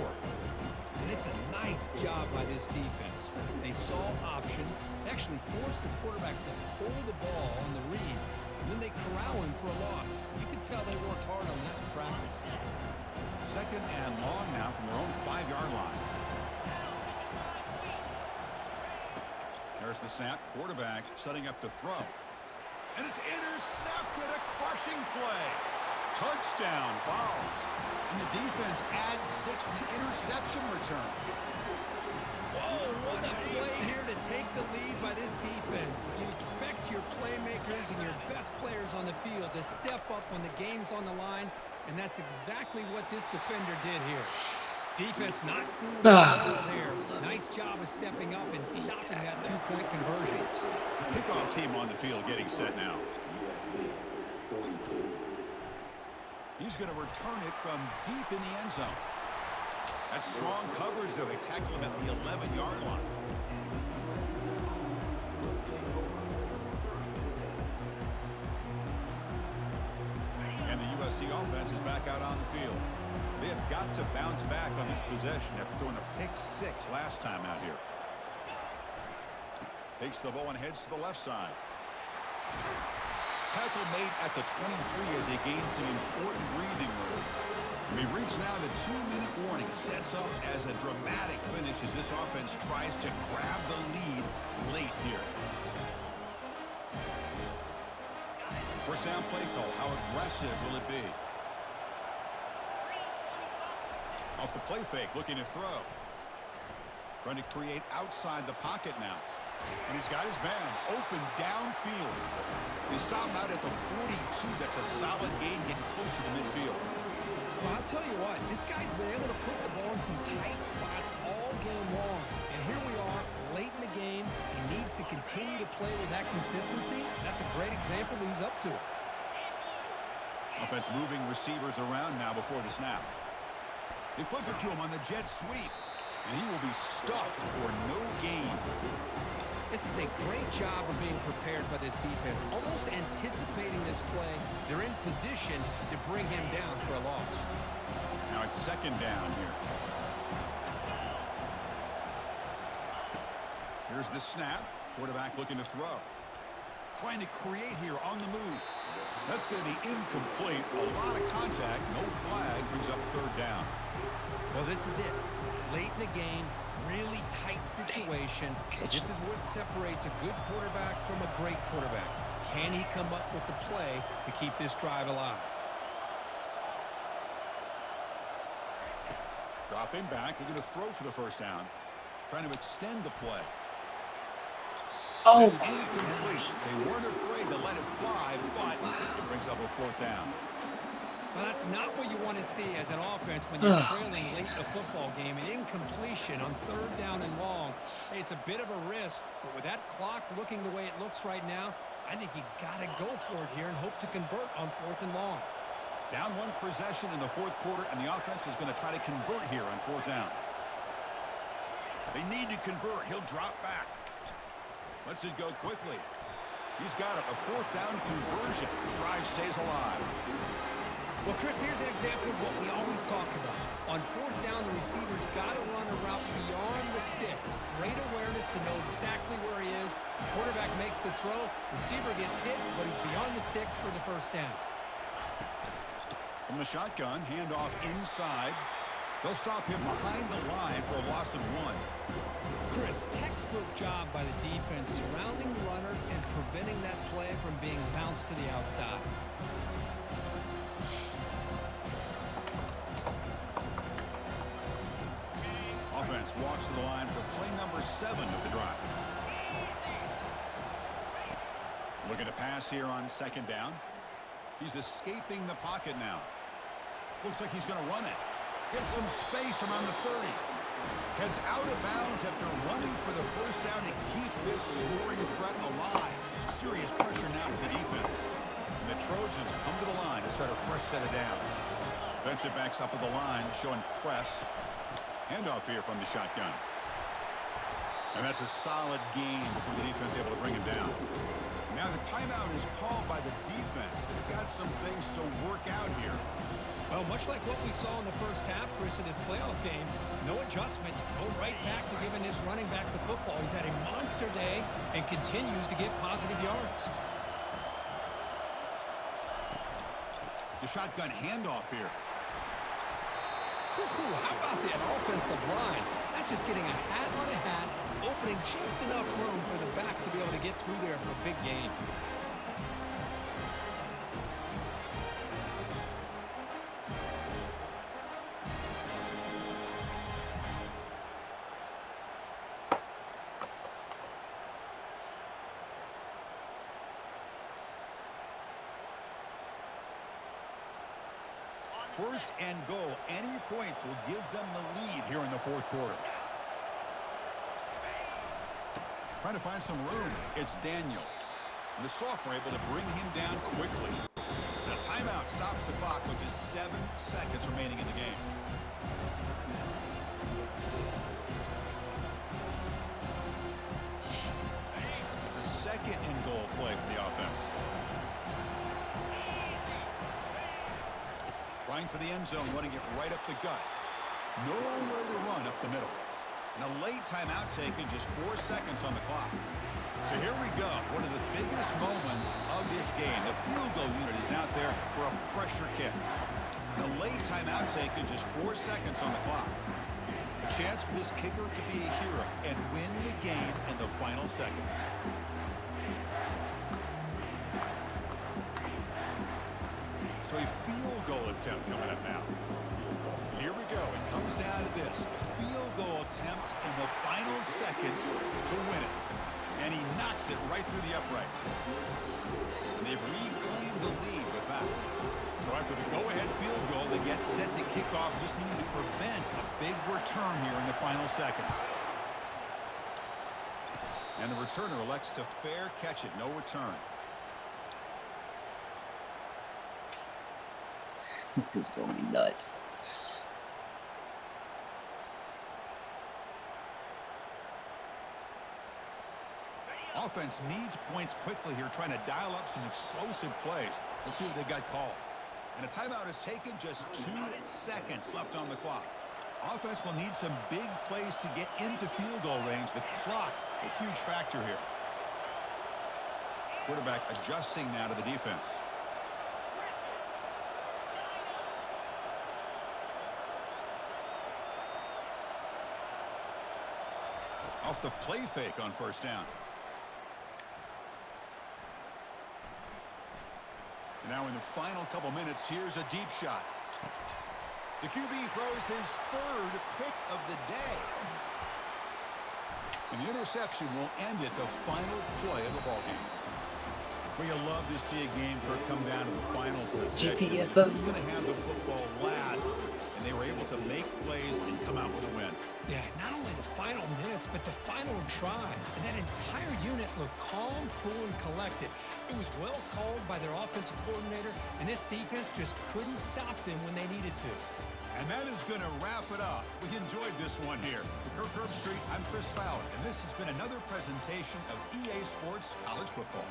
And it's a nice job by this defense. They saw option, actually forced the quarterback to pull the ball on the read, and then they corral him for a loss. You could tell they worked hard on that in practice. 2nd and long now from their own 5-yard line. There's the snap. Quarterback setting up to throw. And it's intercepted. A crushing play. Touchdown, Vols. And the defense adds 6 with the interception return. Whoa, what a play here to take the lead by this defense. You expect your playmakers and your best players on the field to step up when the game's on the line, and that's exactly what this defender did here. Defense not fooling the ball there. Nice job of stepping up and stopping that 2-point conversion. Kickoff team on the field getting set now. He's going to return it from deep in the end zone. That's strong coverage, though. They tackle him at the 11-yard line. And the USC offense is back out on the field. They have got to bounce back on this possession after throwing a pick 6 last time out here. Takes the ball and heads to the left side. Tackle made at the 23 as they gain some important breathing room. We've reached now the 2-minute warning. Sets up as a dramatic finish as this offense tries to grab the lead late here. First down play call. How aggressive will it be? Off the play fake, looking to throw. Trying to create outside the pocket now. And he's got his man open downfield. They stop him out at the 42. That's a solid gain, getting closer to midfield. Well, I'll tell you what, this guy's been able to put the ball in some tight spots all game long. And here we are, late in the game. He needs to continue to play with that consistency. That's a great example that he's up to it. Offense moving receivers around now before the snap. They flip it to him on the jet sweep. And he will be stuffed for no gain. This is a great job of being prepared by this defense, almost anticipating this play. They're in position to bring him down for a loss. Now it's 2nd down here. Here's the snap. Quarterback looking to throw. Trying to create here on the move. That's going to be incomplete. A lot of contact. No flag. Brings up 3rd down. Well, this is it. Late in the game, really tight situation. This is what separates a good quarterback from a great quarterback. Can he come up with the play to keep this drive alive? Dropping back, they're going to throw for the first down. Trying to extend the play. Oh, It's incomplete. They weren't afraid to let it fly, but it brings up a fourth down. Well, that's not what you want to see as an offense when you're trailing late in a football game. An incompletion on 3rd down and long. Hey, it's a bit of a risk, but with that clock looking the way it looks right now, I think you got to go for it here and hope to convert on 4th and long. Down 1 possession in the 4th quarter, and the offense is going to try to convert here on 4th down. They need to convert. He'll drop back. Lets it go quickly. He's got it. A 4th down conversion. The drive stays alive. Well, Chris, here's an example of what we always talk about. On 4th down, the receiver's got to run a route beyond the sticks. Great awareness to know exactly where he is. Quarterback makes the throw. Receiver gets hit, but he's beyond the sticks for the first down. From the shotgun, handoff inside. They'll stop him behind the line for a loss of 1. Chris, textbook job by the defense surrounding the runner and preventing that play from being bounced to the outside. Offense walks to the line for play number 7 of the drive. Looking to pass here on 2nd down. He's escaping the pocket now. Looks like he's going to run it. Gets some space around the 30. Heads out of bounds after running for the first down to keep this scoring threat alive. Serious pressure now for the defense. And the Trojans come to the line to start a fresh set of downs. Defensive backs up at the line, showing press. Handoff here from the shotgun. And that's a solid gain before the defense able to bring him down. Now the timeout is called by the defense. They've got some things to work out here. Well, much like what we saw in the first half, Chris, in this playoff game, no adjustments, go right back to giving this running back the football. He's had a monster day and continues to get positive yards. The shotgun handoff here. How about that offensive line? That's just getting a hat on a hat, opening just enough room for the back to be able to get through there for a big game. First and goal. Any points will give them the lead here in the 4th quarter. Trying to find some room. It's Daniel. And the sophomore able to bring him down quickly. And a timeout stops the clock with just 7 seconds remaining in the game. It's a 2nd and goal play for the offense. Trying for the end zone, running it right up the gut. Nowhere to run up the middle. And a late timeout taken, just 4 seconds on the clock. So here we go. One of the biggest moments of this game. The field goal unit is out there for a pressure kick. And a late timeout taken, just 4 seconds on the clock. A chance for this kicker to be a hero and win the game in the final seconds. So a field goal attempt coming up now. Here we go. It comes down to this. A field goal attempt in the final seconds to win it. And he knocks it right through the uprights. And they've reclaimed the lead with that. So after the go-ahead field goal, they get set to kick off, just needing to prevent a big return here in the final seconds. And the returner elects to fair catch it. No return. It's going to be nuts. Offense needs points quickly here, trying to dial up some explosive plays. Let's see what they've got called. And a timeout is taken, just 2 seconds left on the clock. Offense will need some big plays to get into field goal range. The clock, a huge factor here. Quarterback adjusting now to the defense. Off the play fake on first down. And now in the final couple minutes, here's a deep shot. The QB throws his third pick of the day. And the interception will end it, the final play of the ballgame. Well, you love to see a game come down to the final possession. Who's going to have the football last? And they were able to make plays and come out with a win. Yeah, not only the final minutes, but the final drive. And that entire unit looked calm, cool, and collected. It was well called by their offensive coordinator, and this defense just couldn't stop them when they needed to. And that is going to wrap it up. We enjoyed this one here. For Kirk Herbstreit, I'm Chris Fowler, and this has been another presentation of EA Sports College Football.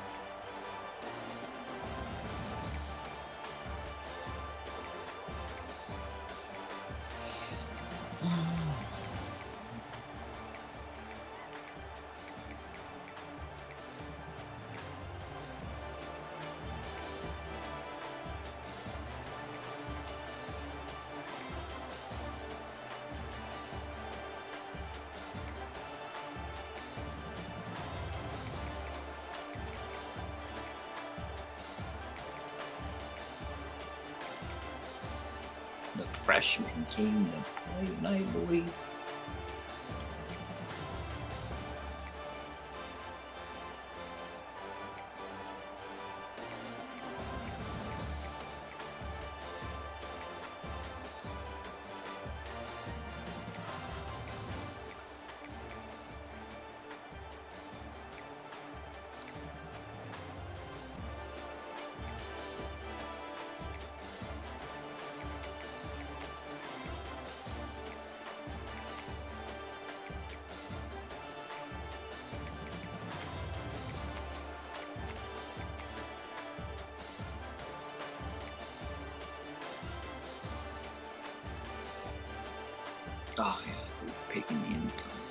The freshman came to play tonight, boys. Oh, yeah, picking the end zone.